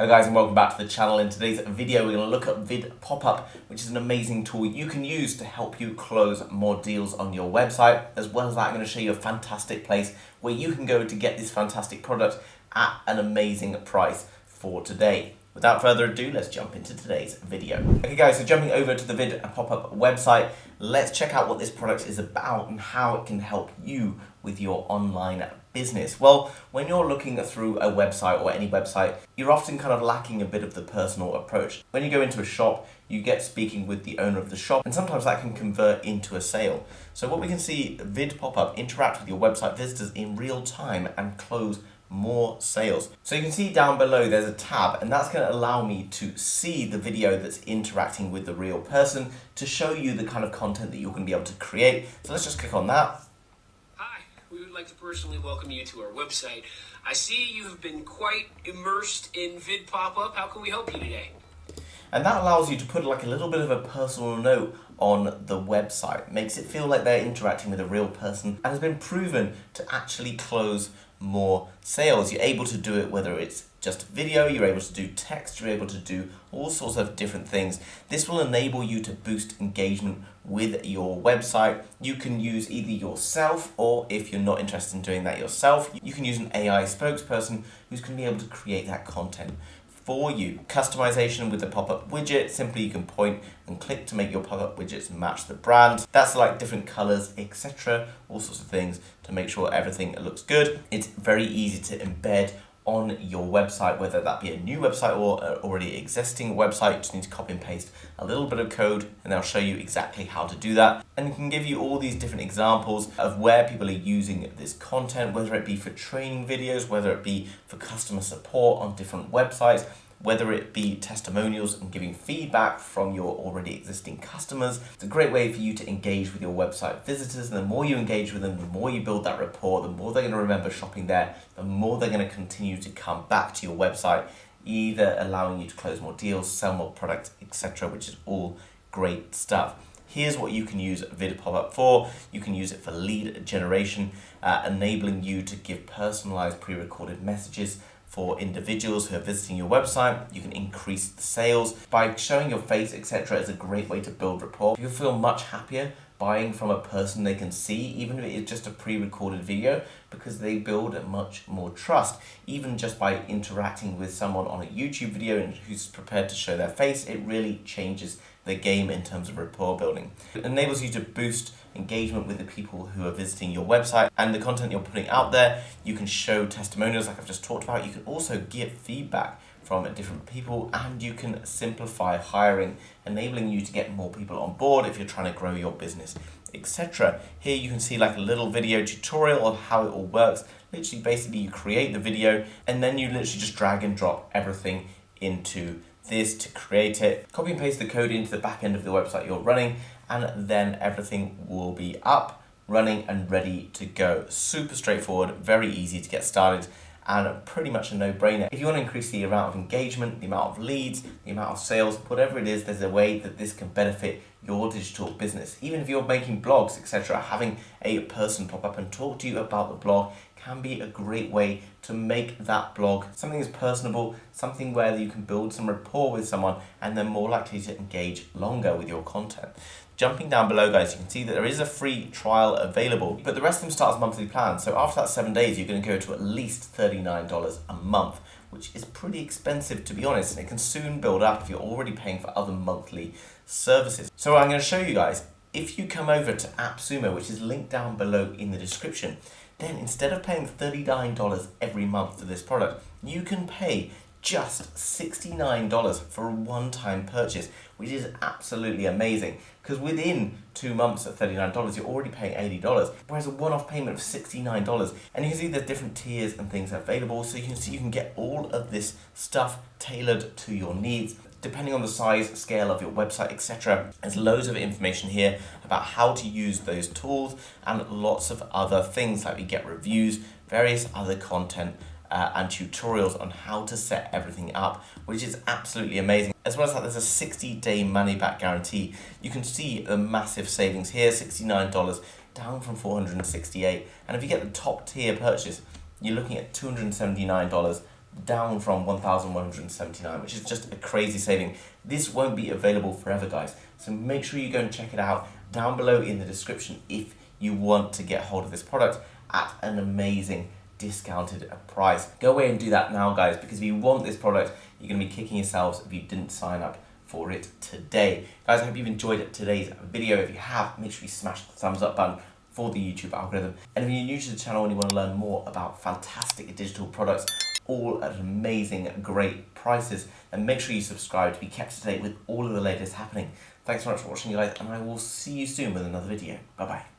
Hello guys and welcome back to the channel. In today's video we're going to look at Vidpopup, which is an amazing tool you can use to help you close more deals on your website. As well as that, I'm going to show you a fantastic place where you can go to get this fantastic product at an amazing price for today. Without further ado, let's jump into today's video. Okay guys, so jumping over to the Vidpopup website, let's check out what this product is about and how it can help you with your online business. Well, when you're looking through a website or any website, you're often kind of lacking a bit of the personal approach. When you go into a shop, you get speaking with the owner of the shop, and sometimes that can convert into a sale. So what we can see, Vidpopup interact with your website visitors in real time and close more sales. So you can see down below there's a tab, and that's going to allow me to see the video that's interacting with the real person to show you the kind of content that you're going to be able to create. So let's just click on that. We would like to personally welcome you to our website. I see you have been quite immersed in Vidpopup. How can we help you today? And that allows you to put like a little bit of a personal note on the website. Makes it feel like they're interacting with a real person and has been proven to actually close more sales. You're able to do it whether it's just video, you're able to do text, you're able to do all sorts of different things. This will enable you to boost engagement with your website. You can use either yourself, or if you're not interested in doing that yourself, you can use an AI spokesperson who's going to be able to create that content for you. Customization with the pop-up widget, simply you can point and click to make your pop-up widgets match the brand. That's like different colors, etc. All sorts of things to make sure everything looks good. It's very easy to embed on your website, whether that be a new website or already existing website. You just need to copy and paste a little bit of code and I'll show you exactly how to do that. And it can give you all these different examples of where people are using this content, whether it be for training videos, whether it be for customer support on different websites, whether it be testimonials and giving feedback from your already existing customers. It's a great way for you to engage with your website visitors, and the more you engage with them, the more you build that rapport, the more they're going to remember shopping there, the more they're going to continue to come back to your website, either allowing you to close more deals, sell more products, etc., which is all great stuff. Here's what you can use Vidpopup for. You can use it for lead generation, enabling you to give personalized pre-recorded messages for individuals who are visiting your website. You can increase the sales by showing your face, etc. is a great way to build rapport. You'll feel much happier buying from a person they can see, even if it is just a pre-recorded video, because they build much more trust. Even just by interacting with someone on a YouTube video and who's prepared to show their face, it really changes the game in terms of rapport building. It enables you to boost engagement with the people who are visiting your website and the content you're putting out there. You can show testimonials like I've just talked about. You can also give feedback from different people, and you can simplify hiring, enabling you to get more people on board if you're trying to grow your business, etc. Here you can see like a little video tutorial on how it all works. Literally, basically you create the video and then you literally just drag and drop everything into this to create it. Copy and paste the code into the back end of the website you're running, and then everything will be up, running and ready to go. Super straightforward, very easy to get started, and pretty much a no-brainer. If you want to increase the amount of engagement, the amount of leads, the amount of sales, whatever it is, there's a way that this can benefit your digital business. Even if you're making blogs, etc., having a person pop up and talk to you about the blog can be a great way to make that blog something that's personable, something where you can build some rapport with someone and they're more likely to engage longer with your content. Jumping down below, guys, you can see that there is a free trial available, but the rest of them start as monthly plans. So after that 7 days, you're going to go to at least $39 a month, which is pretty expensive, to be honest, and it can soon build up if you're already paying for other monthly services. So I'm going to show you guys, if you come over to AppSumo, which is linked down below in the description, then instead of paying $39 every month for this product, you can pay just $69 for a one-time purchase, which is absolutely amazing, because within 2 months at $39, you're already paying $80, whereas a one-off payment of $69, and you can see there's different tiers and things available, so you can see you can get all of this stuff tailored to your needs, depending on the size, scale of your website, etc. There's loads of information here about how to use those tools and lots of other things, like we get reviews, various other content, and tutorials on how to set everything up, which is absolutely amazing. As well as that, there's a 60-day money-back guarantee. You can see the massive savings here, $69 down from $468. And if you get the top tier purchase, you're looking at $279 down from 1,179, which is just a crazy saving. This won't be available forever, guys, so make sure you go and check it out down below in the description if you want to get hold of this product at an amazing discounted price. Go away and do that now, guys, because if you want this product, you're going to be kicking yourselves if you didn't sign up for it today. Guys, I hope you've enjoyed today's video. If you have, make sure you smash the thumbs up button for the YouTube algorithm. And if you're new to the channel and you want to learn more about fantastic digital products, all at amazing, great prices, then make sure you subscribe to be kept up to date with all of the latest happening. Thanks so much for watching, guys, and I will see you soon with another video. Bye-bye.